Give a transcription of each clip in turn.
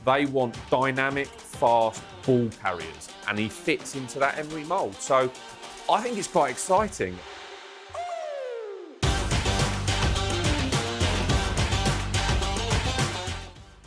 They want dynamic, fast ball carriers, and he fits into that Emery mould. So I think it's quite exciting.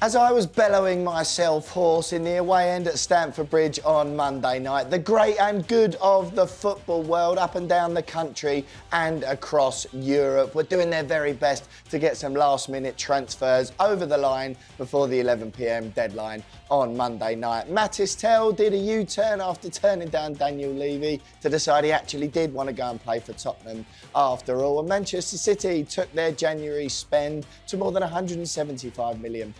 As I was bellowing myself hoarse in the away end at Stamford Bridge on Monday night, the great and good of the football world up and down the country and across Europe were doing their very best to get some last-minute transfers over the line before the 11 p.m. deadline on Monday night. Mathys Tel did a U-turn after turning down Daniel Levy to decide he actually did want to go and play for Tottenham after all. And Manchester City took their January spend to more than £175 million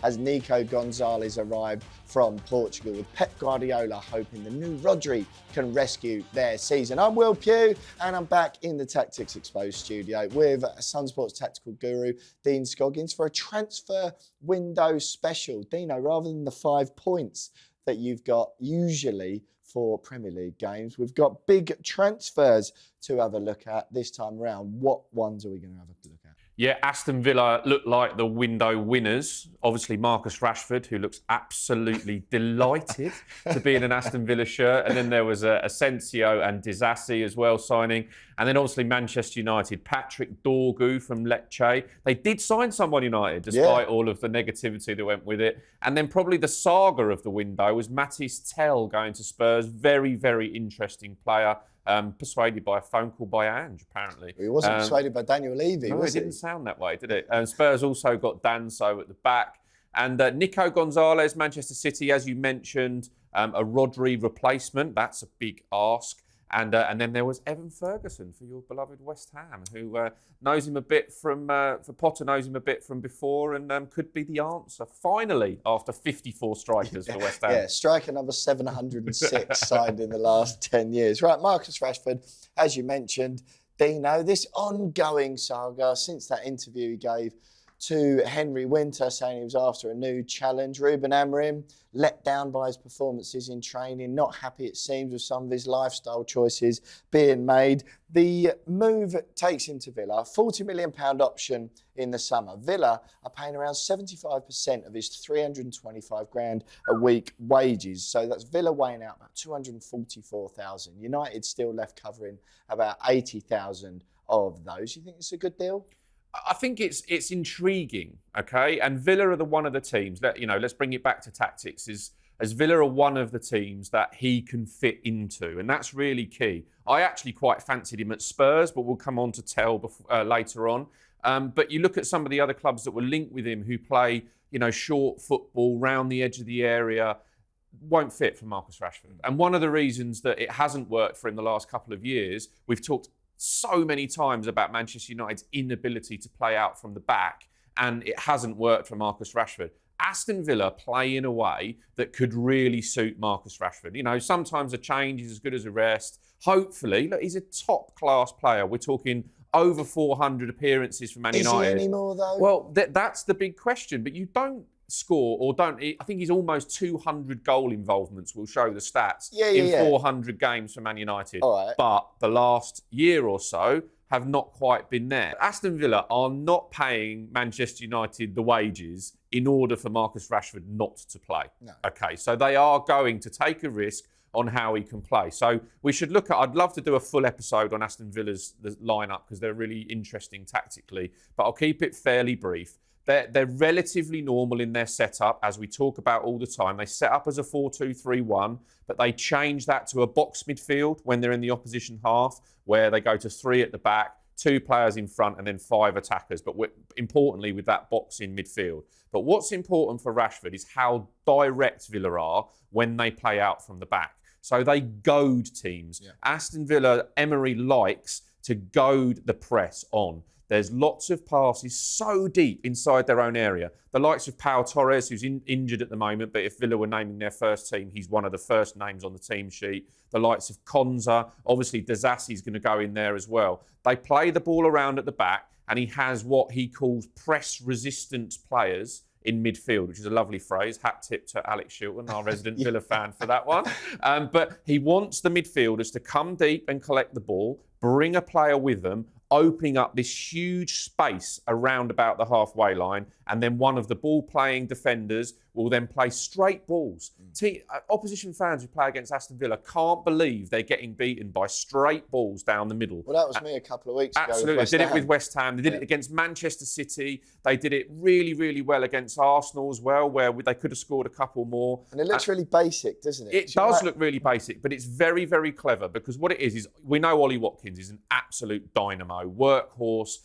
as Nico Gonzalez arrived from Portugal, with Pep Guardiola hoping the new Rodri can rescue their season. I'm Will Pugh, and I'm back in the Tactics Exposed studio with Sun Sports tactical guru Dean Scoggins for a transfer window special. Dino, rather than the 5 points that you've got usually for Premier League games, we've got big transfers to have a look at this time around. What ones are we going to have a look at? Yeah, Aston Villa look like the window winners. Obviously, Marcus Rashford, who looks absolutely delighted to be in an Aston Villa shirt. And then there was Asensio and Disasi as well signing. And then obviously Manchester United, Patrick Dorgu from Lecce. They did sign someone United, despite all of the negativity that went with it. And then probably the saga of the window was Mathys Tel going to Spurs. Very, very interesting player. Persuaded by a phone call by Ange, apparently. He wasn't persuaded by Daniel Levy, was he? It didn't sound that way, did it? Spurs also got Danso at the back. And Nico Gonzalez, Manchester City, as you mentioned, a Rodri replacement. That's a big ask. And then there was Evan Ferguson for your beloved West Ham, who knows him a bit from, for Potter knows him a bit from before, and could be the answer, finally, after 54 strikers for West Ham. Yeah, striker number 706 signed in the last 10 years. Right, Marcus Rashford, as you mentioned, Dino, this ongoing saga since that interview he gave to Henry Winter saying he was after a new challenge. Ruben Amorim, let down by his performances in training, not happy it seems with some of his lifestyle choices being made. The move takes him to Villa, £40 million option in the summer. Villa are paying around 75% of his 325 grand a week wages. So that's Villa weighing out about 244,000. United still left covering about 80,000 of those. You think it's a good deal? I think it's intriguing, okay? And Villa are one of the teams that, let's bring it back to tactics, as Villa are one of the teams that he can fit into, and that's really key. I actually quite fancied him at Spurs, but we'll come on to Tel later on. But you look at some of the other clubs that were linked with him who play, short football, round the edge of the area, won't fit for Marcus Rashford. And one of the reasons that it hasn't worked for him the last couple of years, we've talked so many times about Manchester United's inability to play out from the back, and it hasn't worked for Marcus Rashford. Aston Villa play in a way that could really suit Marcus Rashford. Sometimes a change is as good as a rest. Hopefully, look, he's a top-class player. We're talking over 400 appearances for Man United. Is he anymore, though? Well, that's the big question. But you don't score or don't. I think he's almost 200 goal involvements. We'll show the stats in 400 games for Man United. All right. But the last year or so have not quite been there. Aston Villa are not paying Manchester United the wages in order for Marcus Rashford not to play. No. Okay, so they are going to take a risk on how he can play. So we should look at, I'd love to do a full episode on Aston Villa's lineup because they're really interesting tactically, but I'll keep it fairly brief. They're relatively normal in their setup, as we talk about all the time. They set up as a 4-2-3-1, but they change that to a box midfield when they're in the opposition half, where they go to 3 at the back, 2 players in front, and then 5 attackers, but importantly with that box in midfield. But what's important for Rashford is how direct Villa are when they play out from the back. So they goad teams. Yeah. Aston Villa, Emery likes to goad the press on. There's lots of passes so deep inside their own area. The likes of Pau Torres, who's injured at the moment, but if Villa were naming their first team, he's one of the first names on the team sheet. The likes of Konza, obviously Disasi's going to go in there as well. They play the ball around at the back, and he has what he calls press-resistant players in midfield, which is a lovely phrase. Hat tip to Alex Shilton, our resident Villa fan, for that one. But he wants the midfielders to come deep and collect the ball, bring a player with them, opening up this huge space around about the halfway line, and then one of the ball-playing defenders will then play straight balls. Opposition fans who play against Aston Villa can't believe they're getting beaten by straight balls down the middle. Well, that was me a couple of weeks ago. Absolutely. They did it with West Ham. They did it against Manchester City. They did it really, really well against Arsenal as well, where they could have scored a couple more. And it looks really basic, doesn't it? It does look really basic, but it's very, very clever, because what it is we know Ollie Watkins is an absolute dynamo, workhorse,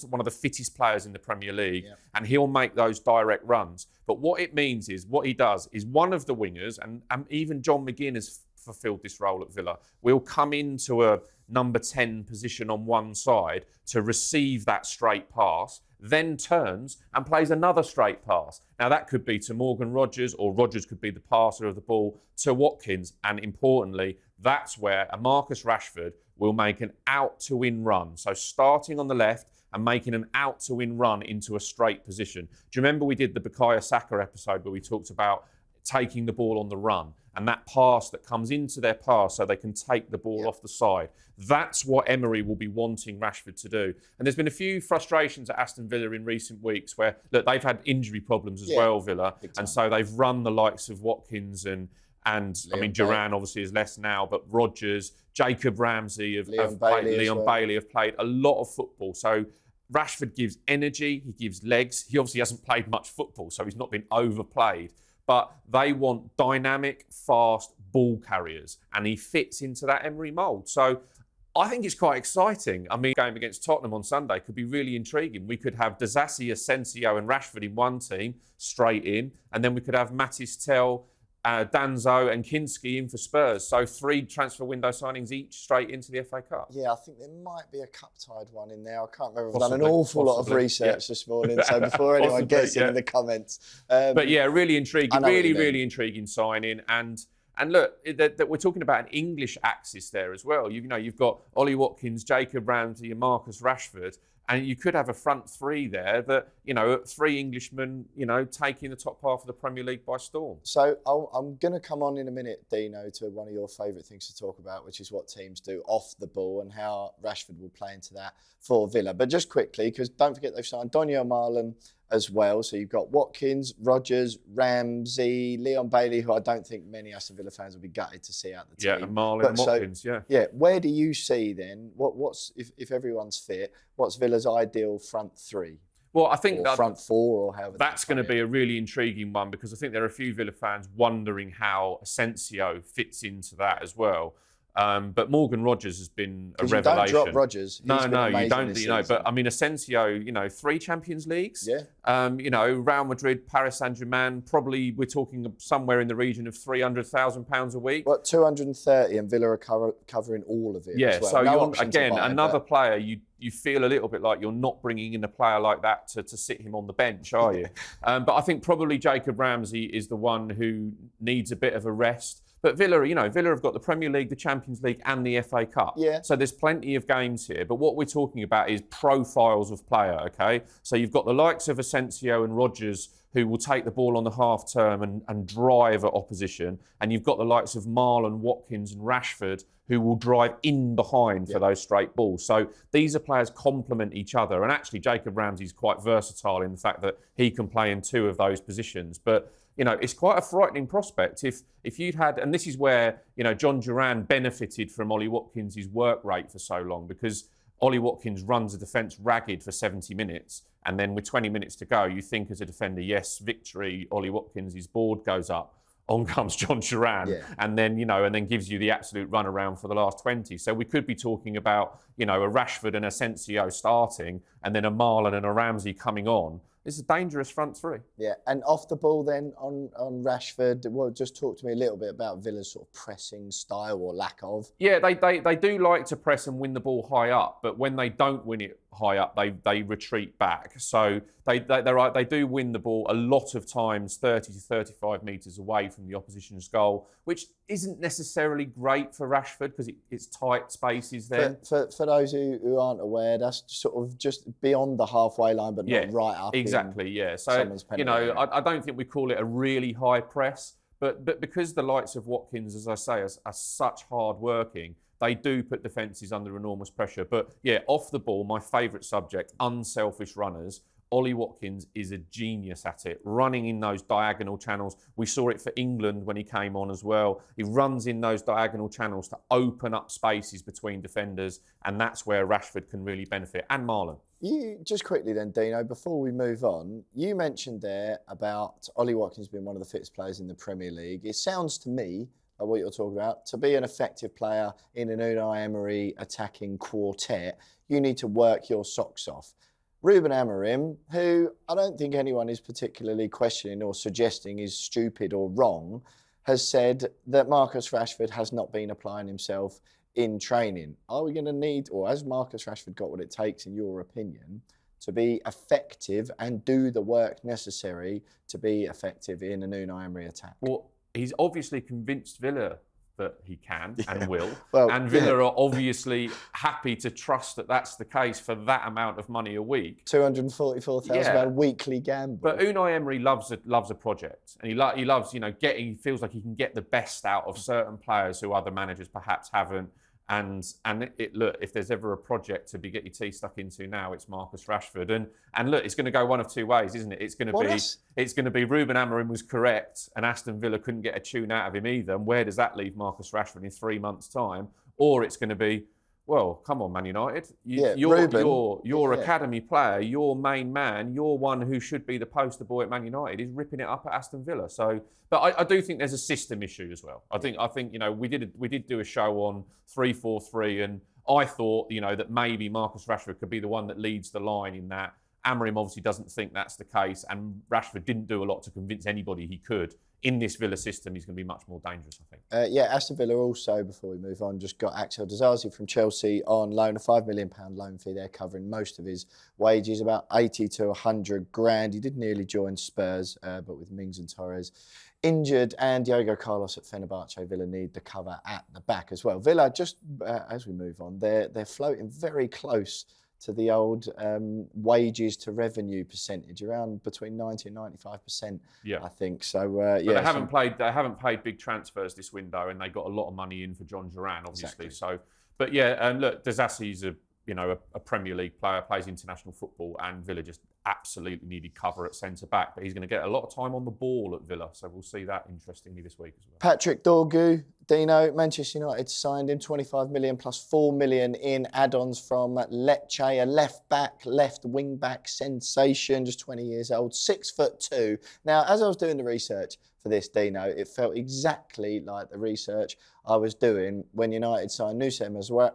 one of the fittest players in the Premier League, and he'll make those direct runs. But what it means is, what he does is one of the wingers, and even John McGinn has fulfilled this role at Villa, will come into a number 10 position on one side to receive that straight pass, then turns and plays another straight pass. Now, that could be to Morgan Rogers, or Rogers could be the passer of the ball to Watkins. And importantly, that's where a Marcus Rashford will make an out-to-in run. So starting on the left and making an out-to-in run into a straight position. Do you remember we did the Bukayo Saka episode where we talked about taking the ball on the run and that pass that comes into their pass so they can take the ball off the side? That's what Emery will be wanting Rashford to do. And there's been a few frustrations at Aston Villa in recent weeks where, look, they've had injury problems as well, Villa. And so they've run the likes of Watkins and Duran obviously is less now, but Rogers, Jacob Ramsey Leon Bailey have played a lot of football. So Rashford gives energy, he gives legs. He obviously hasn't played much football, so he's not been overplayed. But they want dynamic, fast ball carriers, and he fits into that Emery mould. So I think it's quite exciting. I mean, game against Tottenham on Sunday could be really intriguing. We could have Disasi, Asensio and Rashford in one team, straight in, and then we could have Mathys Tel, Danzo and Kinski in for Spurs. So 3 transfer window signings each straight into the FA Cup. Yeah, I think there might be a cup-tied one in there. I can't remember. I've done an awful lot of research this morning, so before anyone gets in the comments. But yeah, really intriguing, really intriguing signing. And look, that we're talking about an English axis there as well. You've got Ollie Watkins, Jacob Ramsey and Marcus Rashford. And you could have a front 3 there that, 3 Englishmen, taking the top half of the Premier League by storm. So I'm going to come on in a minute, Dino, to one of your favourite things to talk about, which is what teams do off the ball and how Rashford will play into that for Villa. But just quickly, because don't forget they've signed Donyell Marlon as well. So you've got Watkins, Rogers, Ramsey, Leon Bailey, who I don't think many Aston Villa fans will be gutted to see out the team. Yeah, and Marlon and Watkins, Yeah, where do you see then, what's if everyone's fit, what's Villa's ideal front 3? Well, I think that front 4 or however. That's going to be a really intriguing one, because I think there are a few Villa fans wondering how Asensio fits into that as well. But Morgan Rogers has been a revelation. Don't drop Rogers. No, you don't. But I mean, Asensio, 3 Champions Leagues. Yeah. Real Madrid, Paris Saint-Germain. Probably we're talking somewhere in the region of £300,000 a week. What, 230, and Villa are covering all of it. Yeah. As well. So no again, another player you feel a little bit like you're not bringing in a player like that to sit him on the bench, are you? But I think probably Jacob Ramsey is the one who needs a bit of a rest. But Villa, Villa have got the Premier League, the Champions League and the FA Cup. Yeah. So there's plenty of games here. But what we're talking about is profiles of player, okay? So you've got the likes of Asensio and Rogers who will take the ball on the half term and drive at opposition. And you've got the likes of Marlon, Watkins and Rashford who will drive in behind for those straight balls. So these are players complement each other. And actually, Jacob Ramsey's quite versatile in the fact that he can play in 2 of those positions. But it's quite a frightening prospect if you'd had, and this is where, John Duran benefited from Ollie Watkins' work rate for so long, because Ollie Watkins runs a defence ragged for 70 minutes. And then with 20 minutes to go, you think as a defender, yes, victory, Ollie Watkins' board goes up. On comes John Duran, and then gives you the absolute run around for the last 20. So we could be talking about, a Rashford and Asensio starting, and then a Marlon and a Ramsey coming on. This is a dangerous front 3. Yeah, and off the ball then on Rashford, well, just talk to me a little bit about Villa's sort of pressing style or lack of. Yeah, they do like to press and win the ball high up, but when they don't win it high up, they retreat back. So they do win the ball a lot of times 30 to 35 metres away from the opposition's goal, which isn't necessarily great for Rashford because it's tight spaces then. For those who aren't aware, that's sort of just beyond the halfway line, but not right up. Exactly, yeah. So, I don't think we call it a really high press, but because the likes of Watkins, as I say, are such hard working, they do put defences under enormous pressure. But yeah, off the ball, my favourite subject, unselfish runners. Ollie Watkins is a genius at it, running in those diagonal channels. We saw it for England when he came on as well. He runs in those diagonal channels to open up spaces between defenders, and that's where Rashford can really benefit, and Marlon. You just quickly then, Dino, before we move on, you mentioned there about Ollie Watkins being one of the fittest players in the Premier League. It sounds to me, like what you're talking about, to be an effective player in an Unai Emery attacking quartet, you need to work your socks off. Ruben Amorim, who I don't think anyone is particularly questioning or suggesting is stupid or wrong, has said that Marcus Rashford has not been applying himself in training. Are we going to need, or has Marcus Rashford got what it takes, in your opinion, to be effective and do the work necessary to be effective in an Unai Emery attack? Well, he's obviously convinced Villa that he can and will. Well, and Villa are obviously happy to trust that that's the case for that amount of money a week. £244,000 weekly gamble. But Unai Emery loves a project, and he loves, you know, he feels like he can get the best out of certain players who other managers perhaps haven't. And look, if there's ever a project to get your teeth stuck into now, it's Marcus Rashford. And look, it's going to go one of two ways, isn't it? It's going to be Ruben Amorim was correct, and Aston Villa couldn't get a tune out of him either. And where does that leave Marcus Rashford in 3 months' time? Or it's going to be, well, come on, Man United. Your academy player, your main man, your one who should be the poster boy at Man United is ripping it up at Aston Villa. So, but I do think there's a system issue as well. I think you know, we did do a show on 3-4-3, and I thought, you know, that maybe Marcus Rashford could be the one that leads the line in that. Amorim obviously doesn't think that's the case, and Rashford didn't do a lot to convince anybody he could. In this Villa system, he's going to be much more dangerous, I think. Aston Villa also, before we move on, just got Axel Disasi from Chelsea on loan, a £5 million loan fee there, covering most of his wages, about 80 to 100 grand. He did nearly join Spurs, but with Mings and Torres injured, and Diogo Carlos at Fenerbahce, Villa need the cover at the back as well. Villa, just as we move on, they're floating very close to the old wages to revenue percentage, around between 90 and 95%, I think. So, but they haven't paid big transfers this window, and they got a lot of money in for John Duran, obviously. Exactly. So, but look, Disasi's a Premier League player, plays international football, and Villa just absolutely needed cover at centre-back. But he's going to get a lot of time on the ball at Villa, so we'll see that interestingly this week as well. Patrick Dorgu, Dino, Manchester United signed him, 25 million plus 4 million in add-ons from Lecce, a left-back, left-wing-back sensation, just 20 years old, 6'2". Now, as I was doing the research for this, Dino, it felt exactly like the research I was doing when United signed Nusayr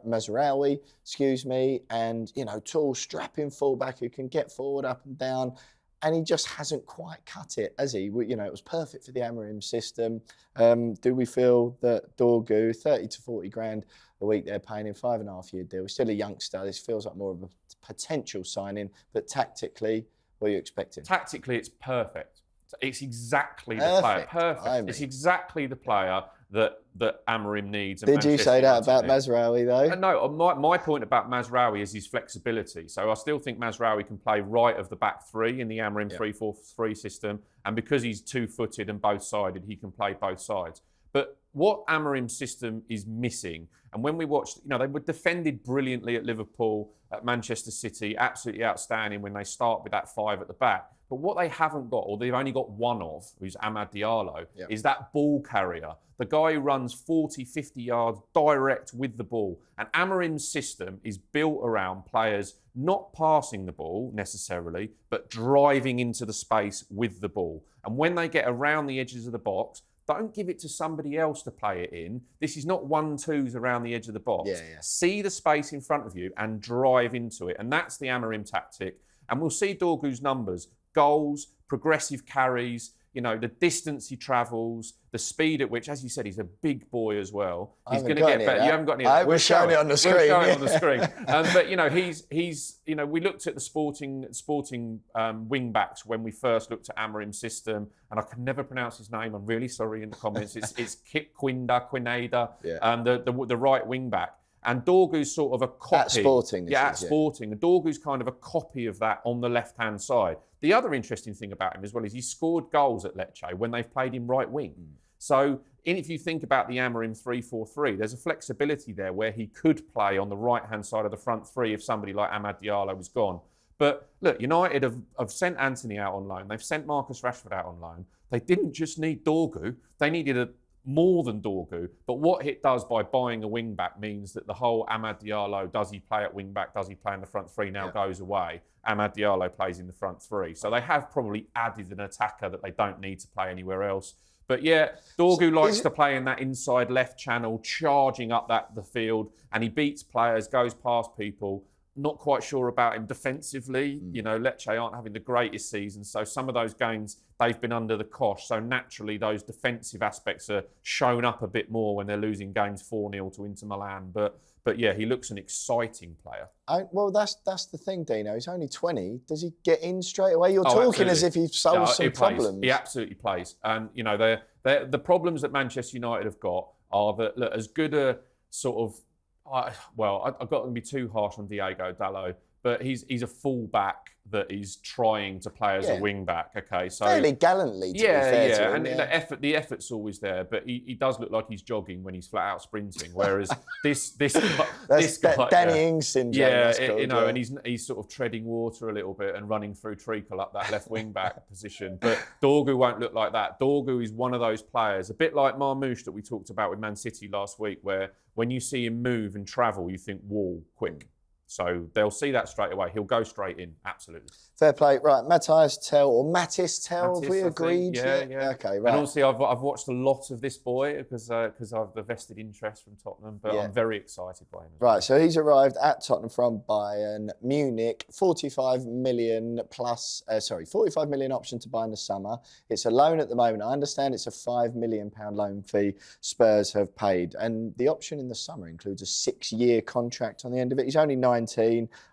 Mazraoui, and, you know, tall, strapping fullback who can get forward, up and down. And he just hasn't quite cut it, has he? You know, it was perfect for the Amorim system. Do we feel that Dorgu, 30 to 40 grand a week they're paying him, 5.5-year deal, he's still a youngster. This feels like more of a potential signing, but tactically, what are you expecting? Tactically, it's perfect. It's exactly the player. Perfect. It's exactly the player that Amorim needs. Did you say that about Mazraoui, though? No, my point about Mazraoui is his flexibility. So I still think Mazraoui can play right of the back three in the Amorim 3-4-3 system. And because he's two-footed and both-sided, he can play both sides. But what Amorim's system is missing, and when we watched, you know, they were defended brilliantly at Liverpool, at Manchester City, absolutely outstanding when they start with that five at the back. But what they haven't got, or they've only got one of, who's Amad Diallo, is that ball carrier. The guy who runs 40, 50 yards direct with the ball. And Amorim's system is built around players not passing the ball necessarily, but driving into the space with the ball. And when they get around the edges of the box, don't give it to somebody else to play it in. This is not 1-2s around the edge of the box. See the space in front of you and drive into it. And that's the Amorim tactic. And we'll see Dorgu's numbers. Goals, progressive carries, you know, the distance he travels, the speed at which, as you said, he's a big boy as well. He's going to get better. You haven't got any. We're showing it on the screen. We're showing it on the screen. But you know, he's you know, we looked at the sporting wing backs when we first looked at Amorim's system, and I can never pronounce his name. I'm really sorry in the comments. It's Kip Quinada, the right wing back. And Dorgu's sort of a copy. At Sporting. At Sporting. And Dorgu's kind of a copy of that on the left-hand side. The other interesting thing about him as well is he scored goals at Lecce when they've played him right wing. So if you think about the Amorim 3-4-3, there's a flexibility there where he could play on the right-hand side of the front three if somebody like Amad Diallo was gone. But look, United have sent Anthony out on loan. They've sent Marcus Rashford out on loan. They didn't just need Dorgu. They needed more than Dorgu. But what it does by buying a wing back means that the whole Amad Diallo, does he play at wing back, does he play in the front three now, goes away. Amad Diallo plays in the front three. So they have probably added an attacker that they don't need to play anywhere else. But yeah, Dorgu likes to play in that inside left channel, charging up the field, and he beats players, goes past people. Not quite sure about him defensively. Lecce aren't having the greatest season, so some of those games they've been under the cosh. So naturally, those defensive aspects are shown up a bit more when they're losing games 4-0 to Inter Milan. But yeah, he looks an exciting player. Well, that's the thing, Dino. He's only 20. Does he get in straight away? You're talking as if he solves some problems. He absolutely plays. And the problems that Manchester United have got are that look, as good a sort of I've got to be too harsh on Diego Dalot, but he's a full-back that is trying to play as a wing-back, okay? So fairly gallantly, to be fair to him. And the effort's always there, but he does look like he's jogging when he's flat-out sprinting, whereas this guy... Danny Ings syndrome. And he's sort of treading water a little bit and running through treacle up that left wing-back position. But Dorgu won't look like that. Dorgu is one of those players, a bit like Marmoush that we talked about with Man City last week, where when you see him move and travel, you think, wall, quick. So they'll see that straight away. He'll go straight in, absolutely. Fair play. Right, Mathys Tel, or Mathys Tel, have we agreed? Yeah. Okay, right. And obviously, I've watched a lot of this boy because I've the vested interest from Tottenham, but I'm very excited by him. Right, so he's arrived at Tottenham from Bayern Munich, 45 million option to buy in the summer. It's a loan at the moment. I understand it's a £5 million loan fee Spurs have paid, and the option in the summer includes a 6-year contract on the end of it. He's only 19.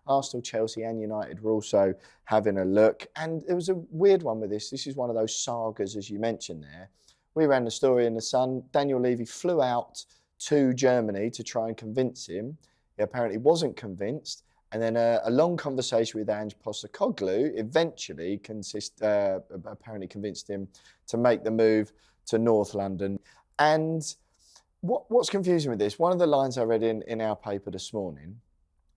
Arsenal, Chelsea and United were also having a look. And there was a weird one with this. This is one of those sagas, as you mentioned there. We ran the story in The Sun. Daniel Levy flew out to Germany to try and convince him. He apparently wasn't convinced. And then a long conversation with Ange Postecoglou eventually apparently convinced him to make the move to North London. And what's confusing with this, one of the lines I read in our paper this morning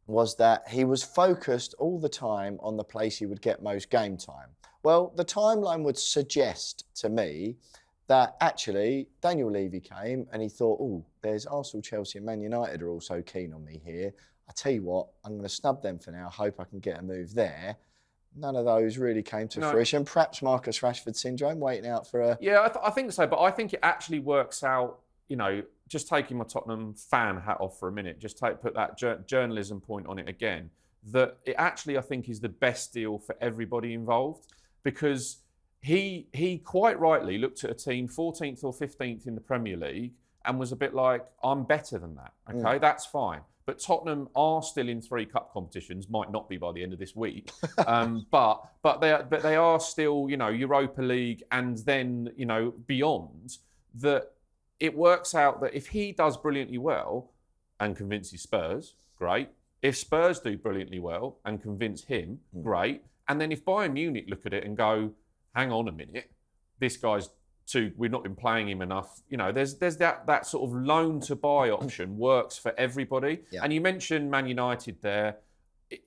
was that he was focused all the time on the place he would get most game time. Well, the timeline would suggest to me that actually Daniel Levy came and he thought, there's Arsenal, Chelsea and Man United are also keen on me here. I tell you what, I'm going to snub them for now. Hope I can get a move there. None of those really came to fruition. Perhaps Marcus Rashford syndrome, waiting out for a... Yeah, I think so. But I think it actually works out, just taking my Tottenham fan hat off for a minute, put that journalism point on it again, that it actually, I think, is the best deal for everybody involved, because he quite rightly looked at a team 14th or 15th in the Premier League and was a bit like, I'm better than that, okay? That's fine. But Tottenham are still in 3 cup competitions, might not be by the end of this week, but they are still, Europa League and then, beyond, that it works out that if he does brilliantly well and convinces Spurs, great. If Spurs do brilliantly well and convince him, great. And then if Bayern Munich look at it and go, hang on a minute, this guy's we've not been playing him enough. There's that sort of loan to buy option works for everybody. Yeah. And you mentioned Man United there.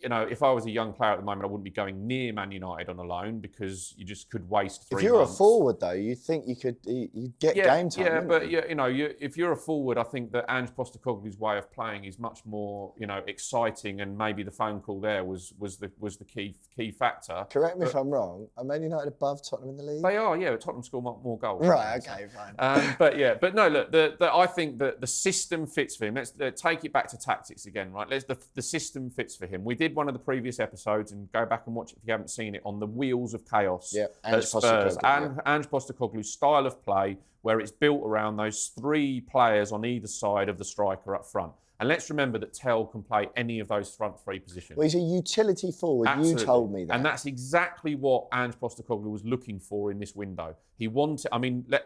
If I was a young player at the moment, I wouldn't be going near Man United on a loan because you just could waste 3 months. If you're a forward, though, you think you'd get game time. Yeah, but if you're a forward, I think that Ange Postecoglou's way of playing is much more, exciting, and maybe the phone call there was the key factor. Correct me if I'm wrong. Are Man United above Tottenham in the league? They are, yeah. But Tottenham score more goals. Right. Okay. Fine. But no. Look, I think that the system fits for him. Let's take it back to tactics again, right? The system fits for him. We did one of the previous episodes, and go back and watch it if you haven't seen it, on the Wheels of Chaos at Spurs. And Ange Postecoglou's style of play, where it's built around those 3 players on either side of the striker up front. And let's remember that Tel can play any of those front 3 positions. Well, he's a utility forward. Absolutely. You told me that. And that's exactly what Ange Postecoglou was looking for in this window. He wanted,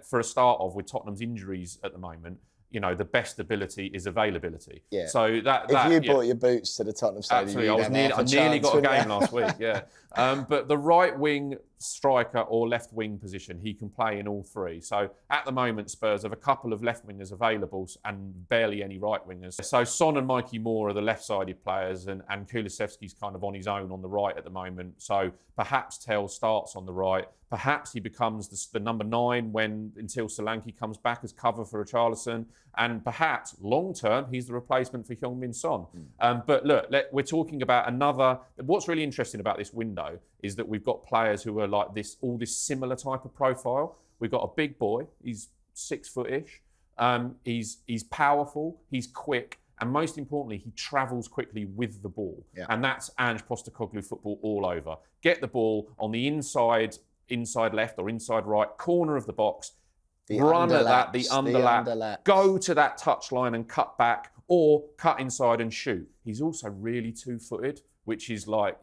for a start of, with Tottenham's injuries at the moment, the best ability is availability. Yeah. So if you bought your boots to the Tottenham stadium, absolutely. I nearly got a game last week. Yeah. But the right wing striker or left wing position. He can play in all three. So at the moment, Spurs have a couple of left wingers available and barely any right wingers. So Son and Mikey Moore are the left-sided players, and Kulusevski's kind of on his own on the right at the moment. So perhaps Tel starts on the right. Perhaps he becomes the number 9 until Solanke comes back as cover for Richarlison. And perhaps long-term, he's the replacement for Heung-min Son. But look, we're talking about another... What's really interesting about this window is that we've got players who are like this, all this similar type of profile. We've got a big boy. He's 6 foot-ish. He's powerful. He's quick. And most importantly, he travels quickly with the ball. Yeah. And that's Ange Postecoglou football all over. Get the ball on the inside left or inside right corner of the box, run at that, the underlap, go to that touch line and cut back, or cut inside and shoot. He's also really 2-footed, which is like,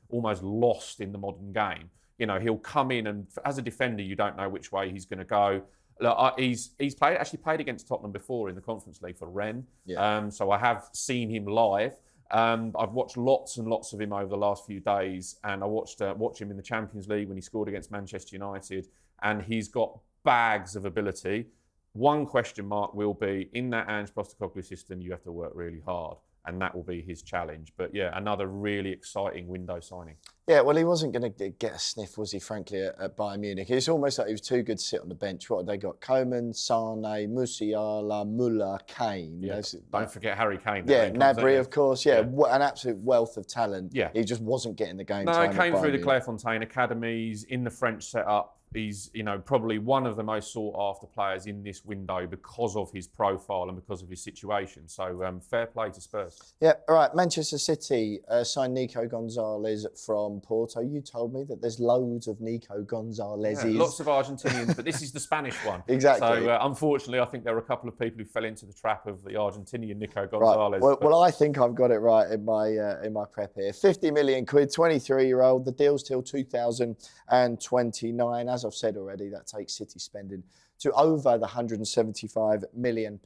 almost lost in the modern game. He'll come in and as a defender, you don't know which way he's going to go. Look, he's played against Tottenham before in the Conference League for Rennes. Yeah. So I have seen him live. I've watched lots and lots of him over the last few days, and I watched him in the Champions League when he scored against Manchester United, and he's got bags of ability. One question mark will be, in that Ange Postecoglou system, you have to work really hard, and that will be his challenge. But yeah, another really exciting window signing. Yeah, well, he wasn't going to get a sniff, was he, frankly, at Bayern Munich? It's almost like he was too good to sit on the bench. What have they got? Coman, Sane, Musiala, Muller, Kane. Yeah. Don't forget Harry Kane. Yeah, Gnabry, of course. Yeah, an absolute wealth of talent. Yeah. He just wasn't getting the game time. No, he came through the Clairefontaine academies, in the French setup. He's, probably one of the most sought-after players in this window because of his profile and because of his situation. So, fair play to Spurs. Yeah, all right. Manchester City signed Nico Gonzalez from Porto. You told me that there's loads of Nico Gonzalez's. Yeah, lots of Argentinians, but this is the Spanish one. Exactly. So, unfortunately, I think there were a couple of people who fell into the trap of the Argentinian Nico Gonzalez. Right. Well, I think I've got it right in my prep here. 50 million quid, 23-year-old. The deal's till 2029. As I've said already, that takes City spending to over the £175 million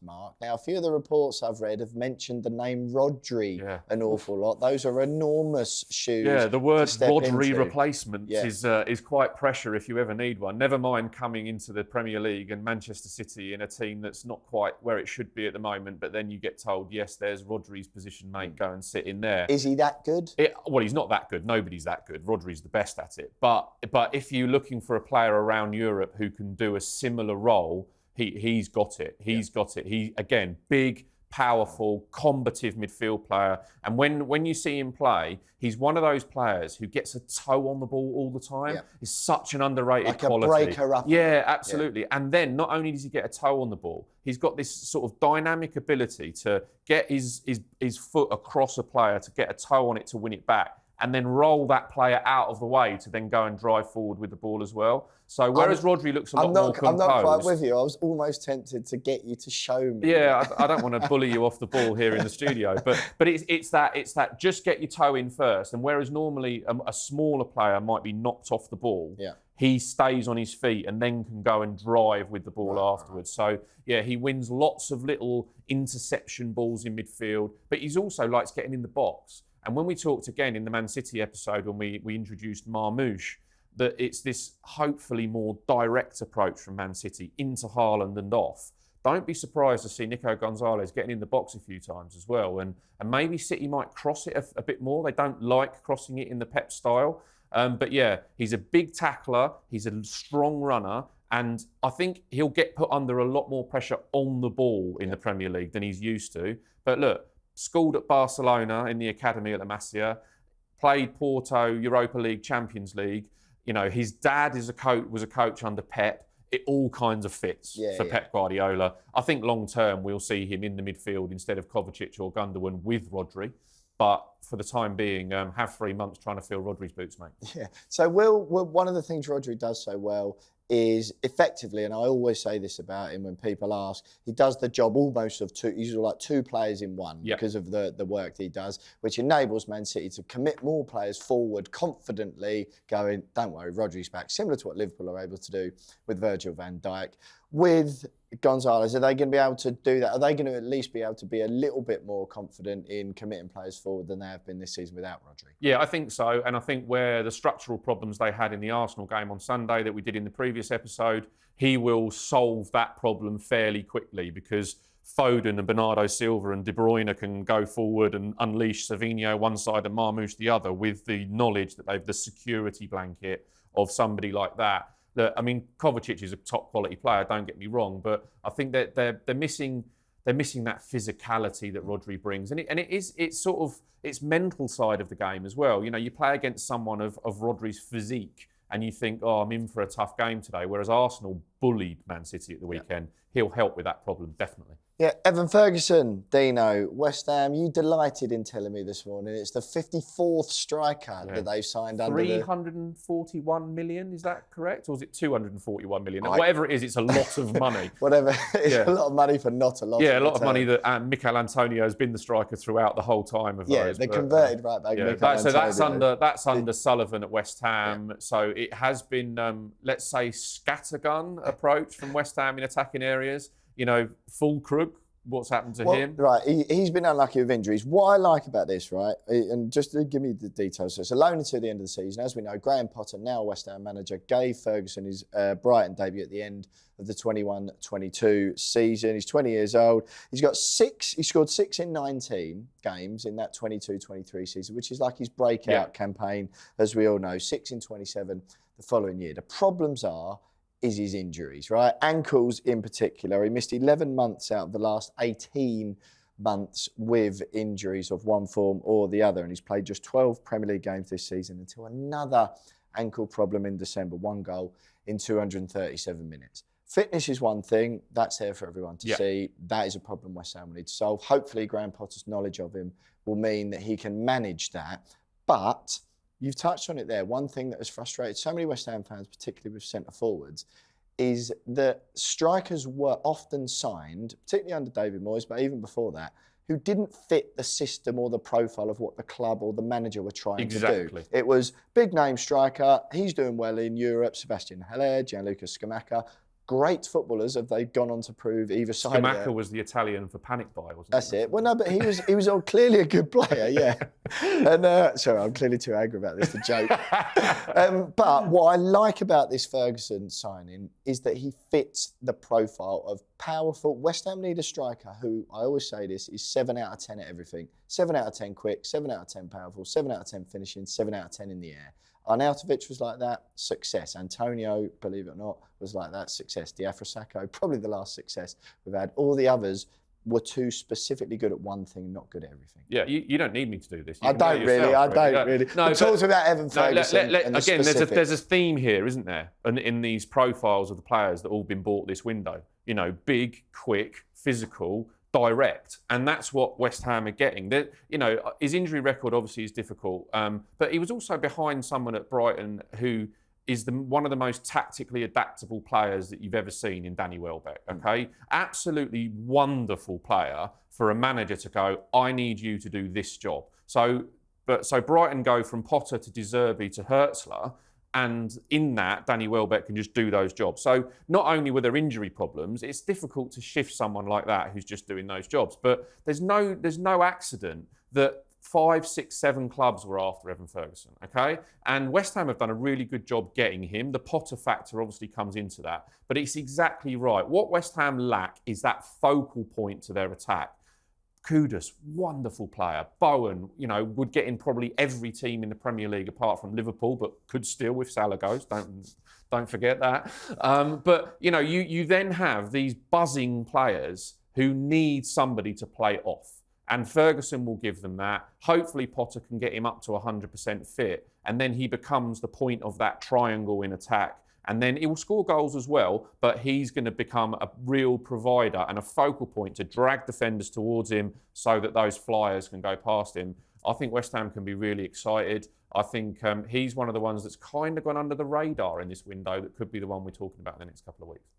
mark. Now, a few of the reports I've read have mentioned the name Rodri an awful lot. Those are enormous shoes. Yeah, the word Rodri replacement is quite pressure if you ever need one. Never mind coming into the Premier League and Manchester City in a team that's not quite where it should be at the moment, but then you get told, yes, there's Rodri's position, mate, go and sit in there. Is he that good? Well, he's not that good. Nobody's that good. Rodri's the best at it. But if you're looking for a player around Europe who can do a similar role, he's got it. He's got it. He, again, big, powerful, combative midfield player. And when you see him play, he's one of those players who gets a toe on the ball all the time. Yeah. He's such an underrated quality. Like a breaker up. Yeah, absolutely. Yeah. And then not only does he get a toe on the ball, he's got this sort of dynamic ability to get his foot across a player, to get a toe on it to win it back, and then roll that player out of the way to then go and drive forward with the ball as well. So whereas Rodri looks a lot more composed... I'm not quite with you. I was almost tempted to get you to show me. Yeah, I don't want to bully you off the ball here in the studio, but it's that just get your toe in first. And whereas normally a smaller player might be knocked off the ball, he stays on his feet and then can go and drive with the ball afterwards. So, yeah, he wins lots of little interception balls in midfield, but he's also likes getting in the box. And when we talked again in the Man City episode when we introduced Marmoush, that it's this hopefully more direct approach from Man City into Haaland and off. Don't be surprised to see Nico Gonzalez getting in the box a few times as well. And maybe City might cross it a bit more. They don't like crossing it in the Pep style. But yeah, he's a big tackler. He's a strong runner. And I think he'll get put under a lot more pressure on the ball in the Premier League than he's used to. But look, schooled at Barcelona in the academy at La Masia, played Porto, Europa League, Champions League. His dad was a coach under Pep. It all kinds of fits for Pep Guardiola. I think long term we'll see him in the midfield instead of Kovacic or Gundogan with Rodri. But for the time being, have 3 months trying to fill Rodri's boots, mate. Yeah. So one of the things Rodri does so well is effectively, and I always say this about him when people ask, he does the job almost of two. He's like two players in one because of the work that he does, which enables Man City to commit more players forward confidently, going, don't worry, Rodri's back. Similar to what Liverpool are able to do with Virgil van Dijk. With Gonzalez, are they going to be able to do that? Are they going to at least be able to be a little bit more confident in committing players forward than they have been this season without Rodri? Yeah, I think so. And I think where the structural problems they had in the Arsenal game on Sunday that we did in the previous episode, he will solve that problem fairly quickly because Foden and Bernardo Silva and De Bruyne can go forward and unleash Savinho one side and Marmoush the other with the knowledge that they've the security blanket of somebody like that. I mean, Kovacic is a top quality player, don't get me wrong, but I think that they're missing that physicality that Rodri brings. And it's mental side of the game as well. You know, you play against someone of Rodri's physique and you think, oh, I'm in for a tough game today. Whereas Arsenal bullied Man City at the weekend. He'll help with that problem, definitely. Yeah, Evan Ferguson, Dino, West Ham, you delighted in telling me this morning it's the 54th striker that they've signed under 341 million, is that correct? Or is it 241 million? Whatever it is, it's a lot of money. Whatever, it's a lot of money for not a lot. Yeah, a lot of money that Mikel Antonio has been the striker throughout the whole time of those. They converted right back. So that's under Sullivan at West Ham. So it has been, let's say, scattergun approach from West Ham in attacking areas. You know, full Krug, what's happened to him? Right, he's been unlucky with injuries. What I like about this, right, and just to give me the details, so it's a loan until the end of the season. As we know, Graham Potter, now West Ham manager, gave Ferguson his Brighton debut at the end of the 21-22 season. He's 20 years old. He scored 6 in 19 games in that 22-23 season, which is like his breakout campaign, as we all know. 6 in 27 the following year. The problems is his injuries, right? Ankles in particular. He missed 11 months out of the last 18 months with injuries of one form or the other. And he's played just 12 Premier League games this season until another ankle problem in December. 1 goal in 237 minutes. Fitness is one thing. That's there for everyone to see. That is a problem West Ham will need to solve. Hopefully, Graham Potter's knowledge of him will mean that he can manage that. But you've touched on it there. One thing that has frustrated so many West Ham fans, particularly with centre forwards, is that strikers were often signed, particularly under David Moyes, but even before that, who didn't fit the system or the profile of what the club or the manager were trying to do. It was big name striker, he's doing well in Europe, Sebastian Haller, Gianluca Scamacca. Great footballers have they gone on to prove either side. Scamacca was the Italian for panic buy, wasn't That's it. Well, no, but he was clearly a good player, yeah. And sorry, I'm clearly too angry about this to joke. But what I like about this Ferguson signing is that he fits the profile of powerful. West Ham need a striker who, I always say this, is 7 out of 10 at everything. 7 out of 10 quick, 7 out of 10 powerful, 7 out of 10 finishing, 7 out of 10 in the air. Arnautovic was like that, success. Antonio, believe it or not, was like that, success. Diafra, probably the last success we've had. All the others were too specifically good at one thing, not good at everything. Yeah, you don't need me to do this. I don't really. No, talk about Evan Ferguson. Again, there's a theme here, isn't there? And in these profiles of the players that all been bought this window. You know, big, quick, physical, direct, and that's what West Ham are getting. You know, his injury record obviously is difficult, but he was also behind someone at Brighton who is one of the most tactically adaptable players that you've ever seen in Danny Welbeck. Okay, absolutely wonderful player for a manager to go, I need you to do this job. So Brighton go from Potter to De Zerbi to Hertzler. And in that, Danny Welbeck can just do those jobs. So not only were there injury problems, it's difficult to shift someone like that who's just doing those jobs. But there's no accident that 5, 6, 7 clubs were after Evan Ferguson, okay? And West Ham have done a really good job getting him. The Potter factor obviously comes into that. But it's exactly right. What West Ham lack is that focal point to their attack. Kudus, wonderful player. Bowen, you know, would get in probably every team in the Premier League apart from Liverpool, but could still if Salah goes. Don't forget that. But you know, you then have these buzzing players who need somebody to play off, and Ferguson will give them that. Hopefully, Potter can get him up to 100% fit, and then he becomes the point of that triangle in attack. And then he will score goals as well, but he's going to become a real provider and a focal point to drag defenders towards him so that those flyers can go past him. I think West Ham can be really excited. I think he's one of the ones that's kind of gone under the radar in this window that could be the one we're talking about in the next couple of weeks.